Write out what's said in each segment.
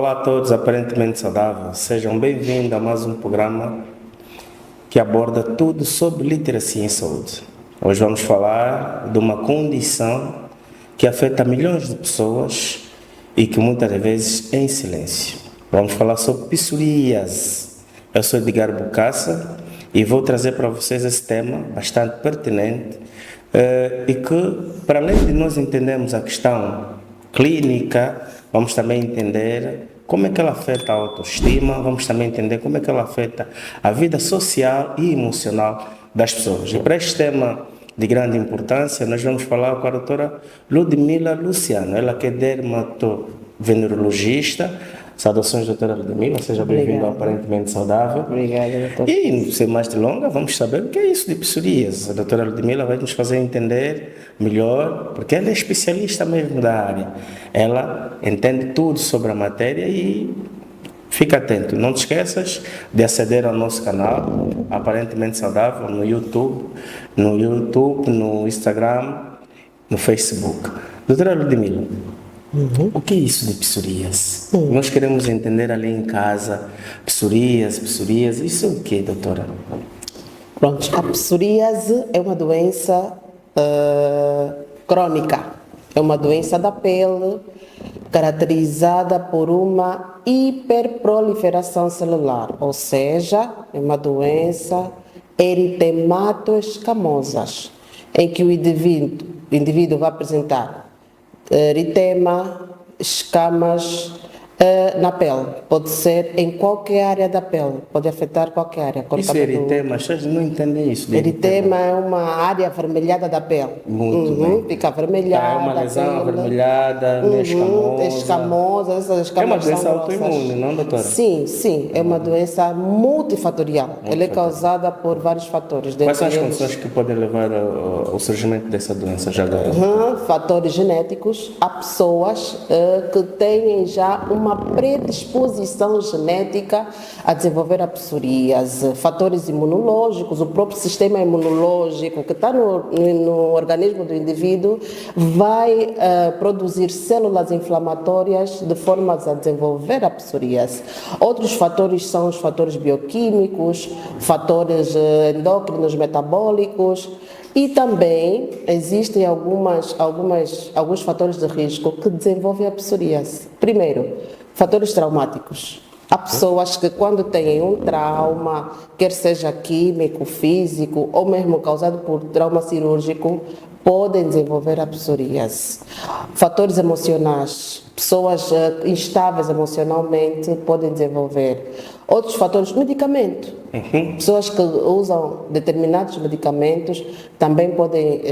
Olá a todos, aparentemente saudáveis. Sejam bem-vindos a mais um programa que aborda tudo sobre literacia em saúde. Hoje vamos falar de uma condição que afeta milhões de pessoas e que muitas vezes é em silêncio. Vamos falar sobre psoríase. Eu sou Edgar Bucaça e vou trazer para vocês esse tema bastante pertinente e que, para além de nós entendermos a questão clínica, vamos também entender como é que ela afeta a autoestima, vamos também entender como é que ela afeta a vida social e emocional das pessoas. E para este tema de grande importância, nós vamos falar com a doutora Ludmila Luciano, ela que é dermatovenerologista. Saudações, doutora Ludmila, seja bem-vinda ao Aparentemente Saudável. Obrigada, doutora. E, sem mais delongas, vamos saber o que é isso de psoríase. A doutora Ludmila vai nos fazer entender melhor, porque ela é especialista mesmo da área. Ela entende tudo sobre a matéria e fica atento. Não te esqueças de aceder ao nosso canal, Aparentemente Saudável, no YouTube, no Instagram, no Facebook. Doutora Ludmila, o que é isso de psoríase? Nós queremos entender ali em casa, psoríase, isso é o que, doutora? Pronto, a psoríase é uma doença crônica, é uma doença da pele caracterizada por uma hiperproliferação celular, ou seja, é uma doença eritematoescamosa, em que o indivíduo vai apresentar eritema, escamas na pele. Pode ser em qualquer área da pele, pode afetar qualquer área. Isso é eritema, vocês não entendem isso. Eritema é uma área avermelhada da pele. Muito bem. Fica avermelhada. É uma lesão avermelhada, meio escamosa. Escamosa, essas escamas. É uma doença são autoimune, não, doutora? Sim, é uma doença multifatorial. Ela é causada por vários fatores. Quais são as condições que podem levar ao surgimento dessa doença já agora? Fatores genéticos. Há pessoas que têm já uma predisposição genética a desenvolver a psoríase. Fatores imunológicos, o próprio sistema imunológico que está no organismo do indivíduo vai produzir células inflamatórias de forma a desenvolver a psoríase. Outros fatores são os fatores bioquímicos, fatores endócrinos metabólicos. E também existem alguns fatores de risco que desenvolvem a psoríase. Primeiro, fatores traumáticos. Há pessoas que quando têm um trauma, quer seja químico, físico ou mesmo causado por trauma cirúrgico, podem desenvolver a psoríase. Fatores emocionais. Pessoas instáveis emocionalmente podem desenvolver. Outros fatores, medicamento. Pessoas que usam determinados medicamentos também podem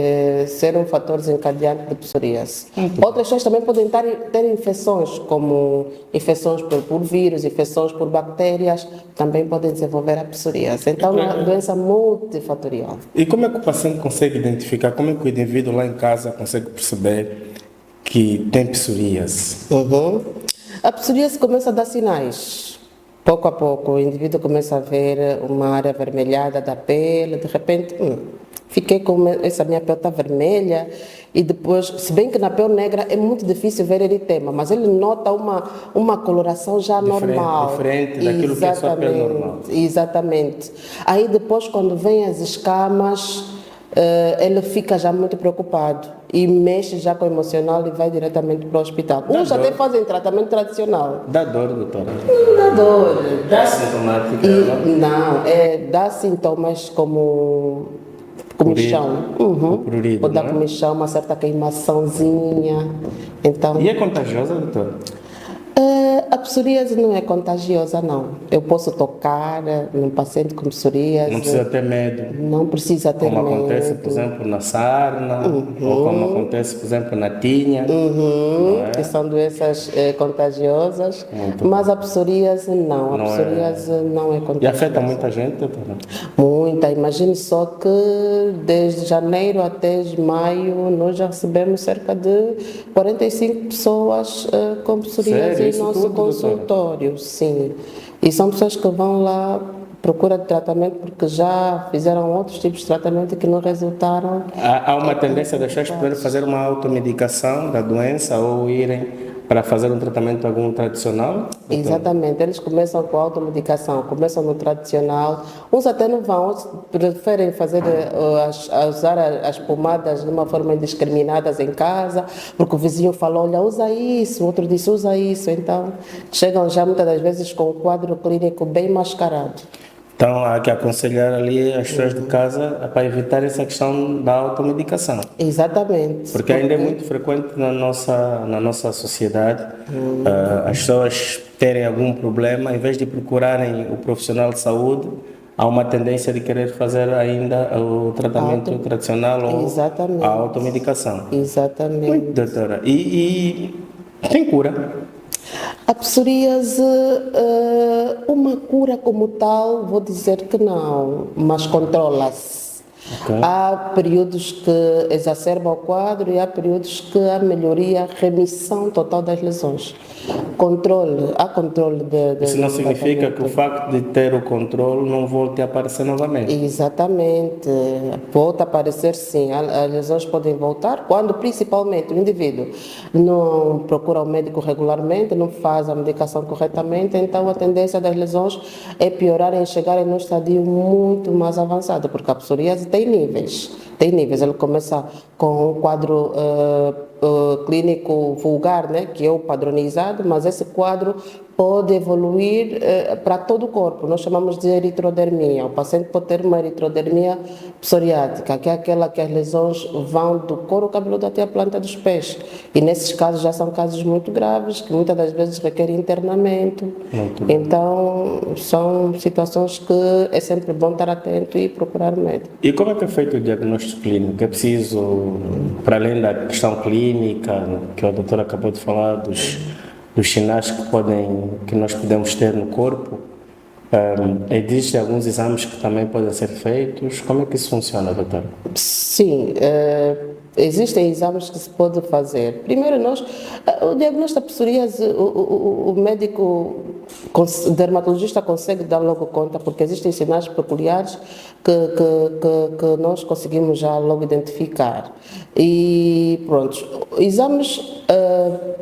ser um fator desencadeante de psoríase. Outras pessoas também podem ter infecções, como infecções por vírus, infecções por bactérias, também podem desenvolver a psoríase. Então, é uma doença multifatorial. E como é que o paciente consegue identificar, como é que o indivíduo lá em casa consegue perceber que tem psoríase? A psoríase começa a dar sinais. Pouco a pouco, o indivíduo começa a ver uma área avermelhada da pele, de repente, fiquei com essa minha pele está vermelha, e depois, se bem que na pele negra é muito difícil ver eritema, mas ele nota uma coloração já normal. Diferente daquilo que é sua pele normal. Exatamente. Aí depois, quando vem as escamas, ele fica já muito preocupado e mexe já com o emocional e vai diretamente para o hospital. Uns até fazem tratamento tradicional. Dá dor, doutora? Não dá dor. Dá sintomática? Não, dá sintomas como comichão. Prurido, Pode dar comichão, uma certa queimaçãozinha. Então, E é contagiosa, doutora? a psoríase não é contagiosa, não. Eu posso tocar num paciente com psoríase. Não precisa ter medo. Não precisa ter medo. Como acontece, por exemplo, na sarna, ou como acontece, por exemplo, na tinha. Que são doenças contagiosas. Mas a psoríase não. A psoríase não é contagiosa. E afeta muita gente, doutora? Muita. Imagine só que desde janeiro até maio nós já recebemos cerca de 45 pessoas com psoríase em nosso consultório. Sim. E são pessoas que vão lá procura de tratamento porque já fizeram outros tipos de tratamento que não resultaram. Há uma tendência das pessoas poderem fazer uma automedicação da doença ou irem para fazer um tratamento algum tradicional? Exatamente, eles começam com a automedicação, começam no tradicional, uns até não vão, outros preferem fazer, usar as pomadas de uma forma indiscriminada em casa, porque o vizinho falou, olha, usa isso, o outro disse, usa isso, então chegam já muitas das vezes com o quadro clínico bem mascarado. Então há que aconselhar ali as pessoas de casa para evitar essa questão da automedicação. Exatamente. Porque ainda é muito frequente na nossa sociedade as pessoas terem algum problema, em vez de procurarem o profissional de saúde, há uma tendência de querer fazer ainda o tratamento tradicional ou Exatamente. a automedicação. Exatamente. Muito, doutora. E tem cura? A psoríase, uma cura como tal, vou dizer que não, mas controla-se. Okay. Há períodos que exacerbam o quadro e há períodos que há melhoria, remissão total das lesões. Há controle de Isso não significa que o facto de ter o controle não volte a aparecer novamente? Exatamente, volta a aparecer sim, as lesões podem voltar quando principalmente o indivíduo não procura o médico regularmente, não faz a medicação corretamente, então a tendência das lesões é piorarem e chegarem num estadio muito mais avançado, porque a psoríase tem níveis. Ele começa com um quadro clínico vulgar, né, que é o padronizado, mas esse quadro pode evoluir para todo o corpo. Nós chamamos de eritrodermia. O paciente pode ter uma eritrodermia psoriática, que é aquela que as lesões vão do couro cabeludo até a planta dos pés. E nesses casos já são casos muito graves, que muitas das vezes requerem internamento. Então, são situações que é sempre bom estar atento e procurar o médico. E como é que é feito o diagnóstico clínico? É preciso, para além da questão clínica, que a doutora acabou de falar, dos sinais que nós podemos ter no corpo, existem alguns exames que também podem ser feitos. Como é que isso funciona, doutora? Sim, existem exames que se pode fazer. Primeiro, o diagnóstico da psoríase, o médico dermatologista consegue dar logo conta, porque existem sinais peculiares que nós conseguimos já logo identificar. E pronto, exames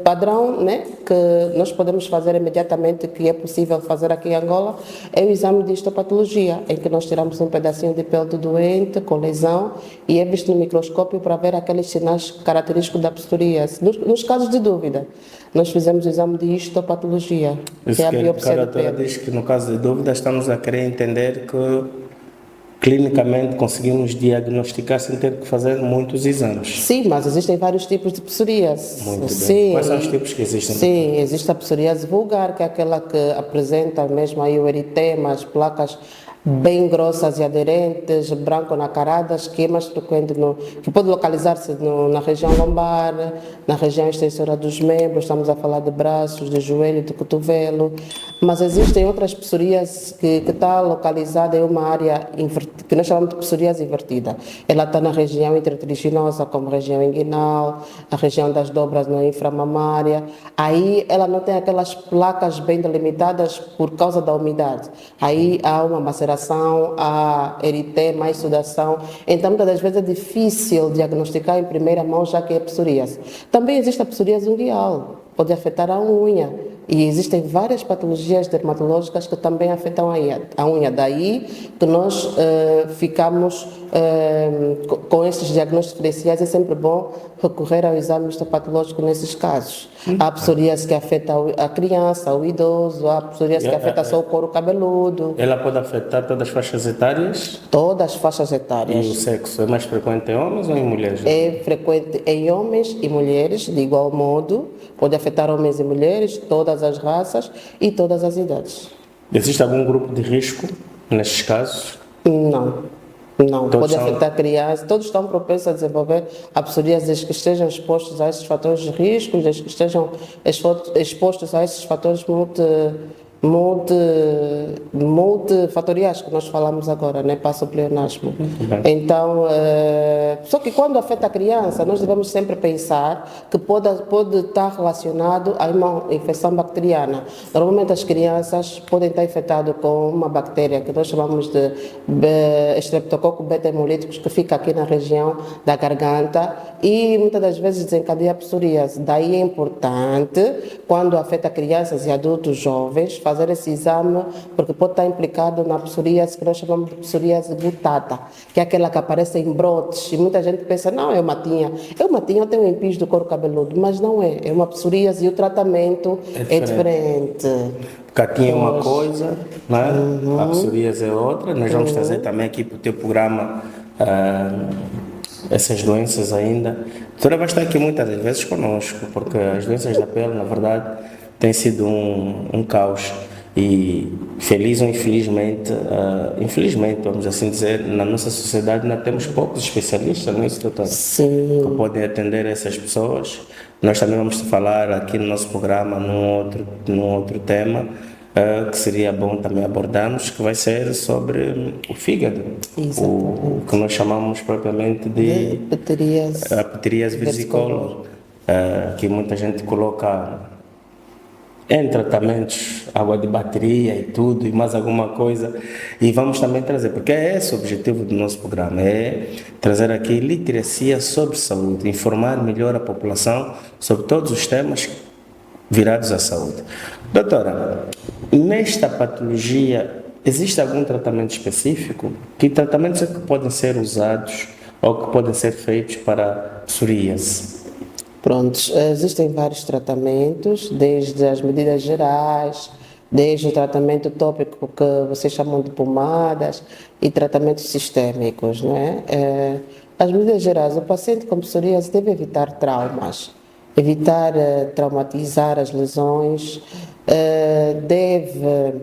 padrão, né, que nós podemos fazer imediatamente, que é possível fazer aqui em Angola, é o exame de histopatologia, em que nós tiramos um pedacinho de pele do doente com lesão e é visto no microscópio para ver aqueles sinais característicos da psoríase. Nos casos de dúvida, nós fizemos o exame de histopatologia, que é a biópsia de pele. Diz que no caso de dúvida estamos a querer entender que clinicamente conseguimos diagnosticar sem ter que fazer muitos exames. Sim, mas existem vários tipos de psoríase. Muito Sim. bem. Quais são os tipos que existem? Sim, existe a psoríase vulgar, que é aquela que apresenta mesmo aí o eritema, as placas bem grossas e aderentes, branco-nacaradas, que é mais frequente, que pode localizar-se na região lombar, na região extensora dos membros, estamos a falar de braços, de joelho, de cotovelo, mas existem outras psoríases que está localizada em uma área que nós chamamos de psoríase invertida. Ela está na região intertriginosa, como região inguinal, a região das dobras na inframamária. Aí ela não tem aquelas placas bem delimitadas por causa da umidade. Aí há uma maceração, há eritema, há exudação. Então, muitas das vezes é difícil diagnosticar em primeira mão, já que é psoríase. Também existe a psoríase unguial, pode afetar a unha. E existem várias patologias dermatológicas que também afetam a unha. Daí que nós ficamos com esses diagnósticos diferenciais. É sempre bom recorrer ao exame histopatológico nesses casos. Há psoríase que afeta a criança, o idoso, há psoríase que afeta só o couro cabeludo. Ela pode afetar todas as faixas etárias? Todas as faixas etárias. E o sexo é mais frequente em homens ou em mulheres? É frequente em homens e mulheres, de igual modo. Pode afetar homens e mulheres, todas as raças e todas as idades. Existe algum grupo de risco nestes casos? Não, pode afetar crianças, todos estão propensos a desenvolver a psoríase desde que estejam expostos a esses fatores de risco, desde que estejam expostos a esses fatores multifatoriais que nós falamos agora, né, para o pleonasmo. Então, só que quando afeta a criança, nós devemos sempre pensar que pode estar relacionado a uma infecção bacteriana. Normalmente as crianças podem estar infectadas com uma bactéria que nós chamamos de Streptococcus beta-hemolíticos, que fica aqui na região da garganta e muitas das vezes desencadeia psoríase. Daí é importante, quando afeta crianças e adultos jovens, fazer esse exame, porque pode estar implicado na psoríase que nós chamamos de psoríase gutata, que é aquela que aparece em brotes, e muita gente pensa, não, é uma tinha. Eu tenho um empis do couro cabeludo, mas não é, é uma psoríase e o tratamento é diferente. Porque a tinha é uma coisa, né? A psoríase é outra. Nós vamos trazer também aqui para o teu programa essas doenças ainda. A doutora vai estar aqui muitas vezes conosco, porque as doenças da pele, na verdade, têm sido um caos. E feliz ou infelizmente, infelizmente, vamos assim dizer, na nossa sociedade ainda temos poucos especialistas nisso, doutora, que podem atender essas pessoas. Nós também vamos falar aqui no nosso programa num outro tema, que seria bom também abordarmos, que vai ser sobre o fígado, o que nós chamamos propriamente de pteríase versicolor, que muita gente coloca em tratamentos, água de bateria e tudo, e mais alguma coisa, e vamos também trazer, porque é esse o objetivo do nosso programa, é trazer aqui literacia sobre saúde, informar melhor a população sobre todos os temas virados à saúde. Doutora, nesta patologia, existe algum tratamento específico? Que tratamentos é que podem ser usados ou que podem ser feitos para psoríase? Prontos, existem vários tratamentos, desde as medidas gerais, desde o tratamento tópico que vocês chamam de pomadas e tratamentos sistêmicos, não é? As medidas gerais, o paciente com psoríase deve evitar traumas, evitar traumatizar as lesões, deve,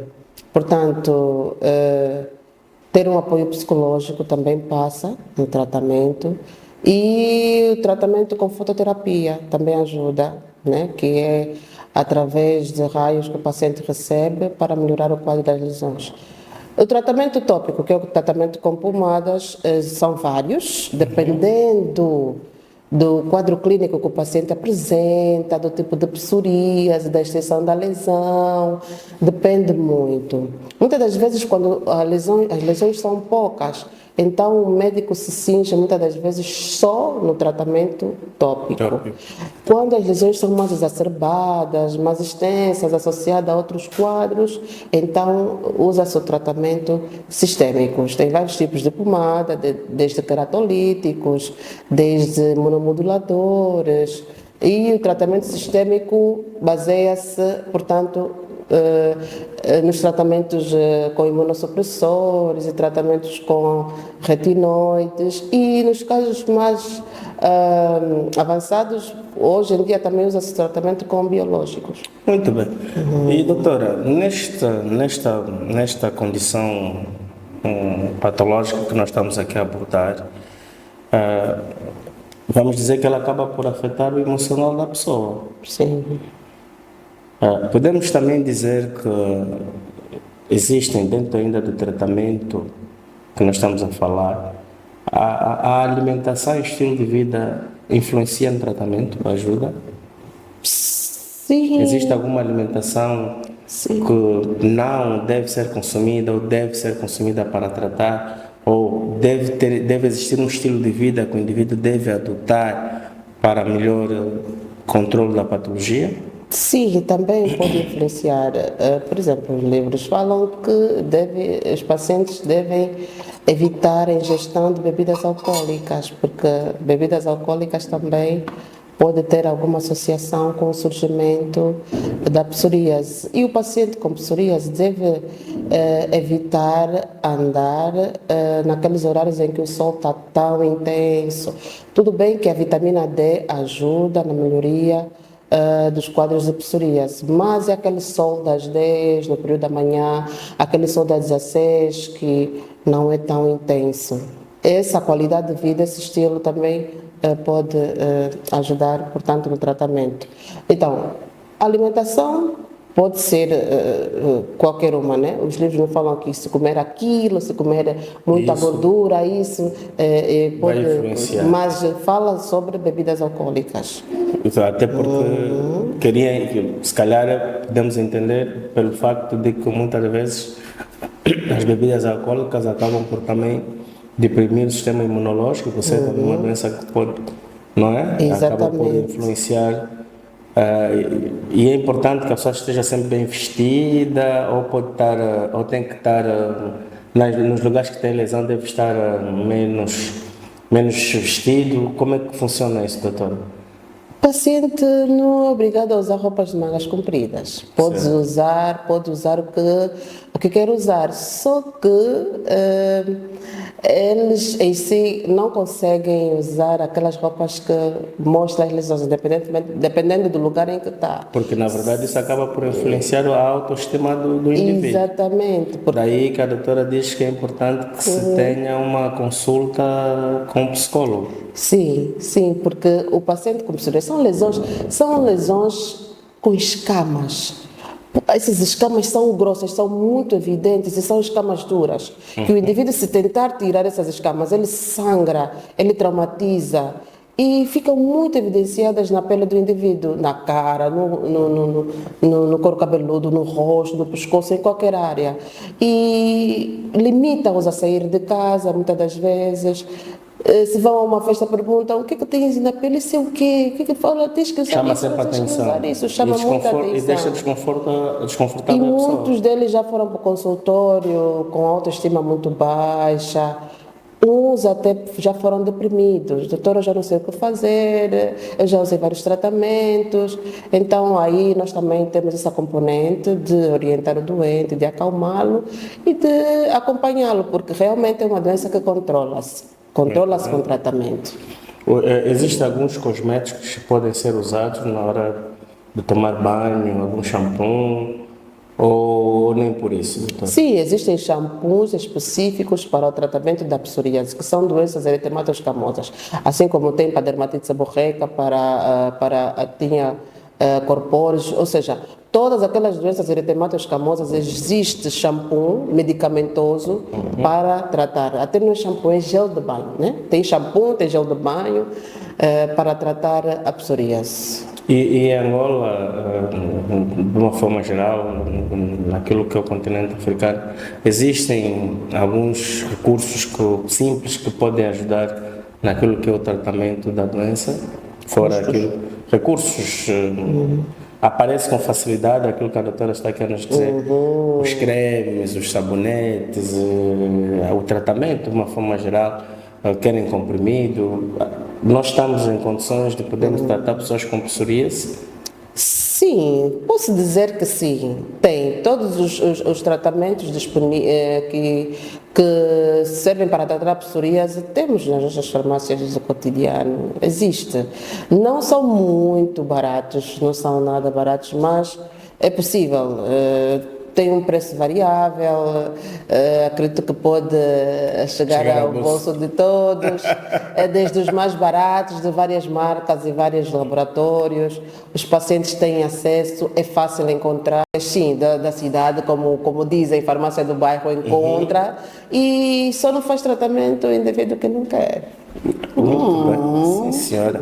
portanto, ter um apoio psicológico também passa no tratamento. E o tratamento com fototerapia também ajuda, né? Que é através de raios que o paciente recebe para melhorar o quadro das lesões. O tratamento tópico, que é o tratamento com pomadas, são vários, dependendo do quadro clínico que o paciente apresenta, do tipo de psoríase, da extensão da lesão, depende muito. Muitas das vezes, quando as lesões são poucas, então o médico se cinge muitas das vezes só no tratamento tópico. Quando as lesões são mais exacerbadas, mais extensas, associadas a outros quadros, então usa-se o tratamento sistêmico. Tem vários tipos de pomada, desde queratolíticos, desde monomoduladores, e o tratamento sistêmico baseia-se, portanto, nos tratamentos com imunossupressores e tratamentos com retinoides, e nos casos mais avançados, hoje em dia também usa-se tratamento com biológicos. Muito bem. E doutora, nesta condição patológica que nós estamos aqui a abordar, vamos dizer que ela acaba por afetar o emocional da pessoa. Sim. Podemos também dizer que existem, dentro ainda do tratamento que nós estamos a falar, a alimentação e o estilo de vida influencia no tratamento, ajuda? Sim. Existe alguma alimentação que não deve ser consumida ou deve ser consumida para tratar, ou deve existir um estilo de vida que o indivíduo deve adotar para melhor controle da patologia? Sim, também pode influenciar. Por exemplo, os livros falam que os pacientes devem evitar a ingestão de bebidas alcoólicas, porque bebidas alcoólicas também pode ter alguma associação com o surgimento da psoríase. E o paciente com psoríase deve evitar andar naqueles horários em que o sol está tão intenso. Tudo bem que a vitamina D ajuda na melhoria dos quadros de psoríase, mas é aquele sol das 10 no período da manhã, aquele sol das 16 que não é tão intenso. Essa qualidade de vida, esse estilo também pode ajudar, portanto, no tratamento. Então, alimentação pode ser qualquer uma, né? Os livros não falam que se comer aquilo, se comer muita Isso. gordura, isso Vai pode, influenciar. mas fala sobre bebidas alcoólicas. Então, até porque se calhar podemos entender pelo facto de que muitas vezes as bebidas alcoólicas acabam por também deprimir o sistema imunológico, você tem uma doença que pode, não é? Acaba por Exatamente. influenciar. E é importante que a pessoa esteja sempre bem vestida, ou pode estar, ou tem que estar nos lugares que tem lesão, deve estar menos vestido. Como é que funciona isso, doutor? O paciente não é obrigado a usar roupas de mangas compridas. Pode usar o que quer usar, só que eles em si não conseguem usar aquelas roupas que mostram as lesões, dependendo do lugar em que está. Porque na verdade isso acaba por influenciar a autoestima do indivíduo. Exatamente. Daí que a doutora diz que é importante que se tenha uma consulta com um psicólogo. Sim, sim, porque o paciente com psoríase são lesões com escamas. Essas escamas são grossas, são muito evidentes e são escamas duras. Que o indivíduo, se tentar tirar essas escamas, ele sangra, ele traumatiza e ficam muito evidenciadas na pele do indivíduo, na cara, no couro cabeludo, no rosto, no pescoço, em qualquer área. E limita-os a sair de casa, muitas das vezes. Se vão a uma festa, perguntam o que tens na pele, isso é o quê? O que fala? Tens que usar Chama isso, sempre a tens que atenção. usar isso, chama muita atenção. E deixa desconfortável E a pessoa. muitos deles já foram para o consultório com autoestima muito baixa. Uns até já foram deprimidos. Doutor, eu já não sei o que fazer, eu já usei vários tratamentos. Então, aí nós também temos essa componente de orientar o doente, de acalmá-lo e de acompanhá-lo, porque realmente é uma doença que controla-se com tratamento. Existem alguns cosméticos que podem ser usados na hora de tomar banho, algum shampoo, ou nem por isso, doutor? Sim, existem shampoos específicos para o tratamento da psoríase, que são doenças eritematoescamosas, assim como tem para dermatite seborreica, para a tinea corpóreos, ou seja, todas aquelas doenças eritematoescamosas existe shampoo medicamentoso para tratar. Até no shampoo é gel de banho, né? Tem shampoo, tem gel de banho para tratar a psoríase. E em Angola, de uma forma geral, naquilo que é o continente africano, existem alguns recursos simples que podem ajudar naquilo que é o tratamento da doença, fora aquilo, recursos aparece com facilidade aquilo que a doutora está querendo nos dizer, os cremes, os sabonetes, o tratamento de uma forma geral, querem comprimido. Nós estamos em condições de podermos tratar pessoas com psoríase? Sim, posso dizer que sim. Tem todos os tratamentos que servem para tratar a psoríase, temos nas nossas farmácias do cotidiano, existe. Não são muito baratos, não são nada baratos, mas é possível. Tem um preço variável, acredito que pode chegar ao bolso de todos, desde os mais baratos, de várias marcas e vários laboratórios. Os pacientes têm acesso, é fácil encontrar, sim, da cidade, como dizem, farmácia do bairro encontra, e só não faz tratamento o indivíduo que não quer. Muito bem, sim senhora.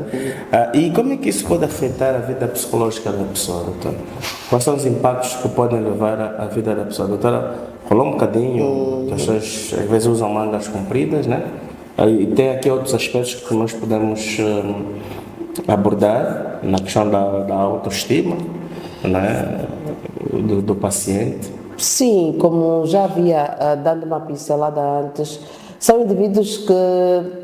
E como é que isso pode afetar a vida psicológica da pessoa, doutora? Quais são os impactos que podem levar à vida da pessoa? Doutora, falou um bocadinho que as pessoas às vezes usam mangas compridas, né? E tem aqui outros aspectos que nós podemos abordar na questão da autoestima, né? do paciente. Sim, como já havia dando uma pincelada antes, são indivíduos que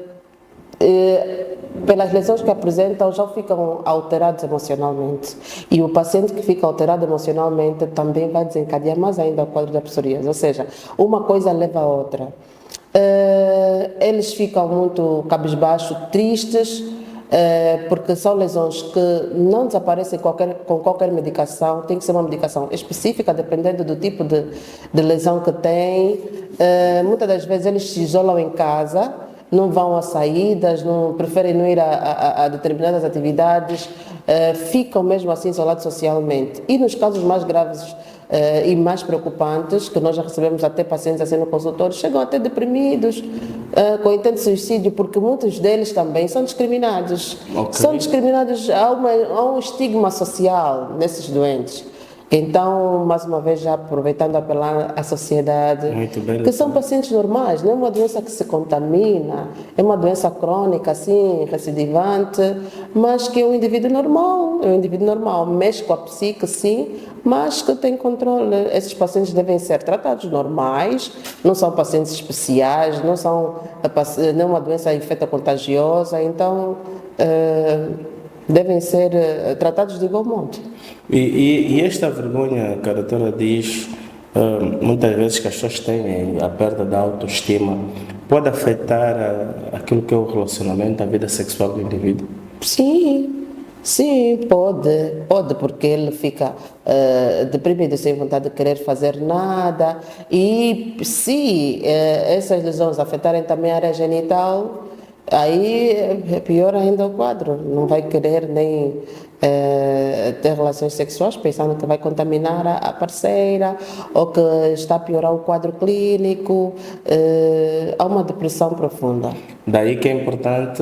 pelas lesões que apresentam já ficam alterados emocionalmente, e o paciente que fica alterado emocionalmente também vai desencadear mais ainda o quadro da psoríase, ou seja, uma coisa leva a outra. Eles ficam muito cabisbaixos, tristes, porque são lesões que não desaparecem com qualquer medicação, tem que ser uma medicação específica, dependendo do tipo de lesão que tem. Muitas das vezes eles se isolam em casa, não vão a saídas, não, preferem não ir a determinadas atividades, ficam mesmo assim isolados socialmente. E nos casos mais graves e mais preocupantes, que nós já recebemos até pacientes assim no consultório, chegam até deprimidos, com intento de suicídio, porque muitos deles também são discriminados. Ok. São discriminados, há um estigma social nesses doentes. Então, mais uma vez, já aproveitando a apelar à sociedade, Muito bem, que são pacientes normais, não é uma doença que se contamina, é uma doença crônica, assim, recidivante, mas que é um indivíduo normal, mexe com a psique, sim, mas que tem controle. Esses pacientes devem ser tratados normais, não são pacientes especiais, não é uma doença infecto-contagiosa, então devem ser tratados de igual modo. E esta vergonha que a doutora diz, muitas vezes que as pessoas têm a perda da autoestima, pode afetar aquilo que é o relacionamento, a vida sexual do indivíduo? Sim, pode, porque ele fica deprimido, sem vontade de querer fazer nada, e se essas lesões afetarem também a área genital, aí é pior ainda o quadro, não vai querer nem ter relações sexuais pensando que vai contaminar a parceira ou que está a piorar o quadro clínico, há uma depressão profunda. Daí que é importante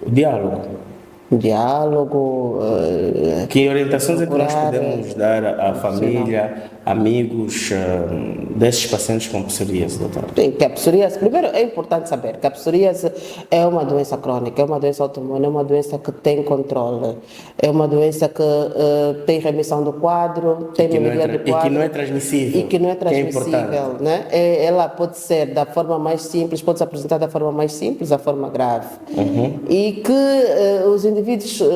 o diálogo. Que orientações é que nós podemos dar à família, amigos desses pacientes com psoríase, doutora? Sim, que a psoríase, primeiro é importante saber que a psoríase é uma doença crônica, é uma doença autoimune, é uma doença que tem controle, é uma doença que tem remissão do quadro, tem melhoria do quadro. E que não é transmissível. E que não é transmissível, que é né? Ela pode ser da forma mais simples, pode se apresentar da forma mais simples à forma grave. E que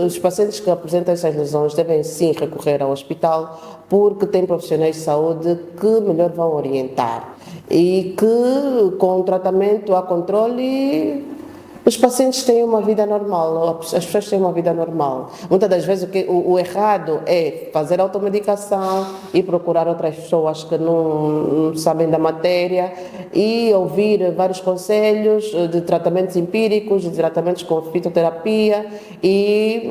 os pacientes que apresentam essas lesões devem sim recorrer ao hospital, porque tem profissionais de saúde que melhor vão orientar e que com o tratamento há controle. Os pacientes têm uma vida normal, as pessoas têm uma vida normal. Muitas das vezes o errado é fazer automedicação e procurar outras pessoas que não sabem da matéria e ouvir vários conselhos de tratamentos empíricos, de tratamentos com fitoterapia e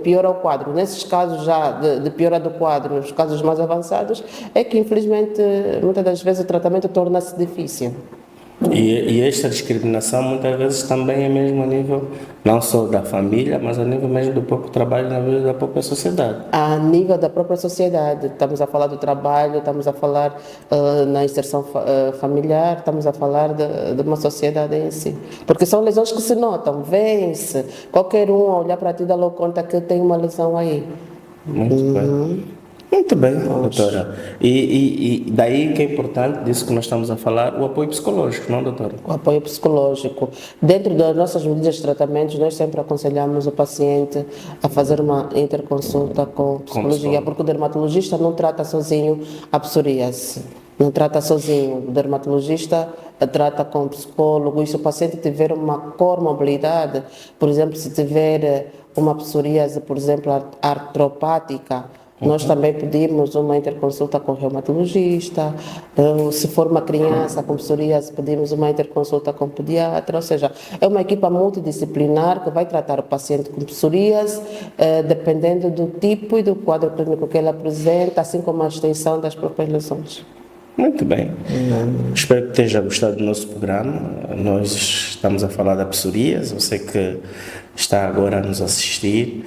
piora o quadro. Nesses casos já de piora do quadro, nos casos mais avançados, é que infelizmente muitas das vezes o tratamento torna-se difícil. E esta discriminação muitas vezes também é mesmo a nível não só da família, mas a nível mesmo do próprio trabalho, na vida da própria sociedade. A nível da própria sociedade, estamos a falar do trabalho, estamos a falar na inserção familiar, estamos a falar de uma sociedade em si. Porque são lesões que se notam, vêm-se. Qualquer um a olhar para ti dá logo conta que tem uma lesão aí. Muito bem, doutora. E daí que é importante, disso que nós estamos a falar, o apoio psicológico, não, doutora? O apoio psicológico. Dentro das nossas medidas de tratamento, nós sempre aconselhamos o paciente a fazer uma interconsulta com psicologia, porque o dermatologista não trata sozinho a psoríase. Não trata sozinho, o dermatologista trata com psicólogo, e se o paciente tiver uma comorbilidade, por exemplo, se tiver uma psoríase, por exemplo, artropática, nós também pedimos uma interconsulta com o reumatologista. Se for uma criança com psoríase, pedimos uma interconsulta com o pediatra. Ou seja, é uma equipa multidisciplinar que vai tratar o paciente com psoríase, dependendo do tipo e do quadro clínico que ele apresenta, assim como a extensão das próprias lesões. Muito bem. Espero que tenha gostado do nosso programa. Nós estamos a falar da psoríase, você que está agora a nos assistir.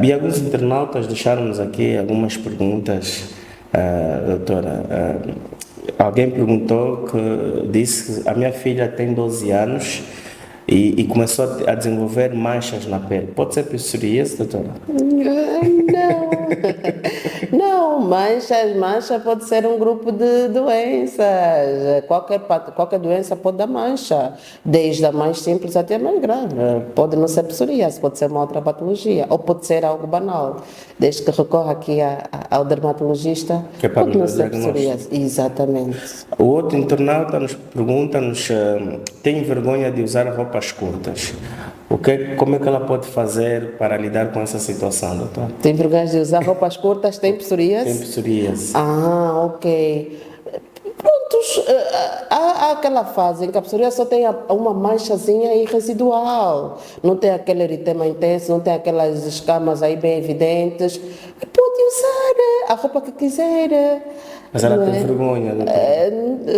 E alguns internautas deixaram-nos aqui algumas perguntas, doutora. Alguém perguntou disse que a minha filha tem 12 anos e começou a desenvolver manchas na pele. Pode ser psoríase, doutora? Não, mancha pode ser um grupo de doenças. Qualquer doença pode dar mancha, desde a mais simples até a mais grave. Pode não ser psoríase, pode ser uma outra patologia, ou pode ser algo banal. Desde que recorra aqui ao dermatologista, que é para pode não ser psoríase. Exatamente. O outro internauta pergunta-nos, tem vergonha de usar roupas curtas. Como é que ela pode fazer para lidar com essa situação, doutor? Tem vergonha de usar roupas curtas, tem psoríase? Tem psoríase. Ok. Prontos, Há aquela fase em que a psoríase só tem uma manchazinha aí residual, não tem aquele eritema intenso, não tem aquelas escamas aí bem evidentes. Pode usar a roupa que quiser. Mas ela não tem é? vergonha, doutor.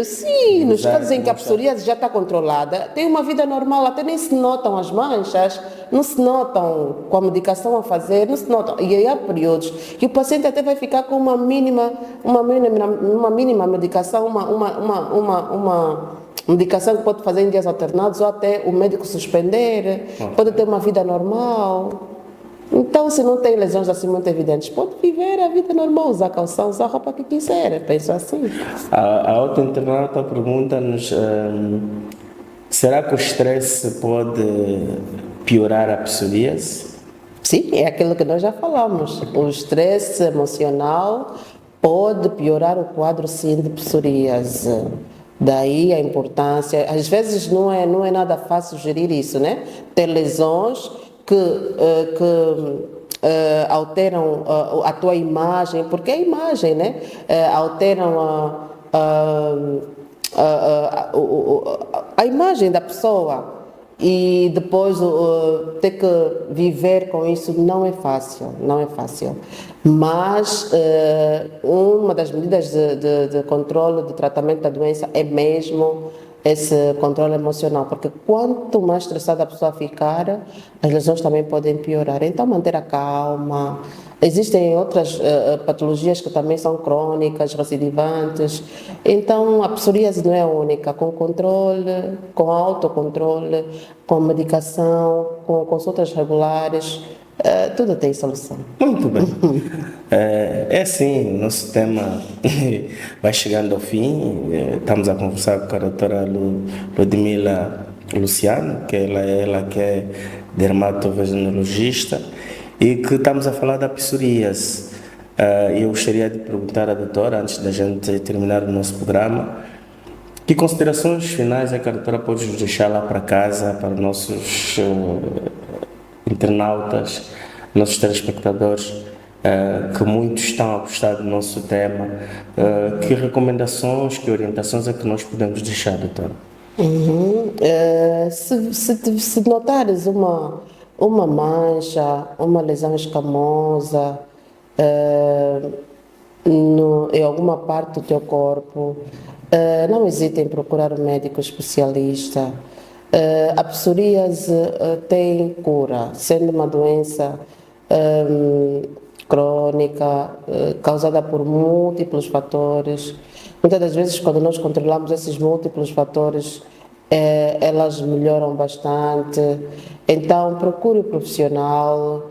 Sim, nos Usar, casos em que a mostrar. psoríase já está controlada, tem uma vida normal, até nem se notam as manchas, não se notam com a medicação a fazer, não se notam. E aí há períodos que o paciente até vai ficar com uma mínima medicação, uma medicação que pode fazer em dias alternados ou até o médico suspender, pode ter uma vida normal. Então, se não tem lesões assim muito evidentes, pode viver a vida normal, usar calção, usar a roupa que quiser, penso assim. A outra internauta pergunta-nos: será que o estresse pode piorar a psoríase? Sim, é aquilo que nós já falamos. O estresse emocional pode piorar o quadro, sim, de psoríase. Daí a importância. Às vezes não é nada fácil gerir isso, né? Ter lesões que alteram a tua imagem, porque é a imagem, né? Alteram a imagem da pessoa. E depois ter que viver com isso não é fácil, não é fácil. Mas uma das medidas de controle, de tratamento da doença é mesmo esse controle emocional, porque quanto mais estressada a pessoa ficar, as lesões também podem piorar. Então, manter a calma. Existem outras patologias que também são crônicas, recidivantes. Então, a psoríase não é a única. Com controle, com autocontrole, com medicação, com consultas regulares, tudo tem solução. Muito bem. É assim, o nosso tema vai chegando ao fim. Estamos a conversar com a doutora Ludmila Luciano, que ela que é dermatovenenologista, e que estamos a falar da psoríase. Eu gostaria de perguntar à doutora, antes da gente terminar o nosso programa, que considerações finais é que a doutora pode nos deixar lá para casa, para os nossos internautas, nossos telespectadores, que muitos estão a gostar do nosso tema. Que recomendações, que orientações é que nós podemos deixar, doutora? Se notares uma mancha, uma lesão escamosa em alguma parte do teu corpo, não hesite em procurar um médico especialista. A psoríase tem cura, sendo uma doença crônica, causada por múltiplos fatores. Muitas das vezes, quando nós controlamos esses múltiplos fatores, elas melhoram bastante. Então, procure o profissional,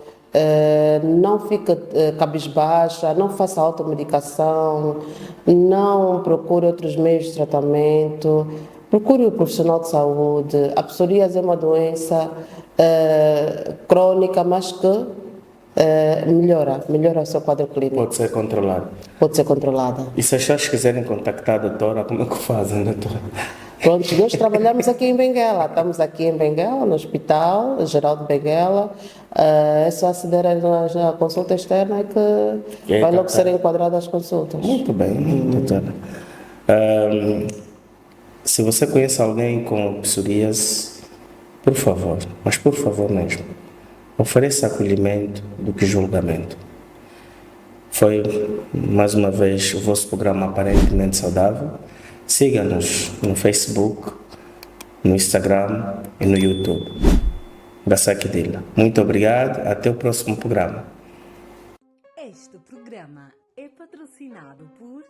não fique cabisbaixa, não faça automedicação, não procure outros meios de tratamento. Procure o profissional de saúde. A psoríase é uma doença crônica, mas que melhora o seu quadro clínico. Pode ser controlado. Pode ser controlada. E se as pessoas quiserem contactar a doutora, como é que fazem, doutora? Pronto, nós trabalhamos aqui em Benguela. Estamos aqui em Benguela, no Hospital Geral de Benguela. É só aceder à consulta externa que vai logo ser enquadrada as consultas. Muito bem, doutora. Se você conhece alguém com psoríase, por favor, mas por favor mesmo, ofereça acolhimento do que julgamento. Foi, mais uma vez, o vosso programa Aparentemente Saudável. Siga-nos no Facebook, no Instagram e no YouTube. Gassakidila. Muito obrigado. Até o próximo programa. Este programa é patrocinado por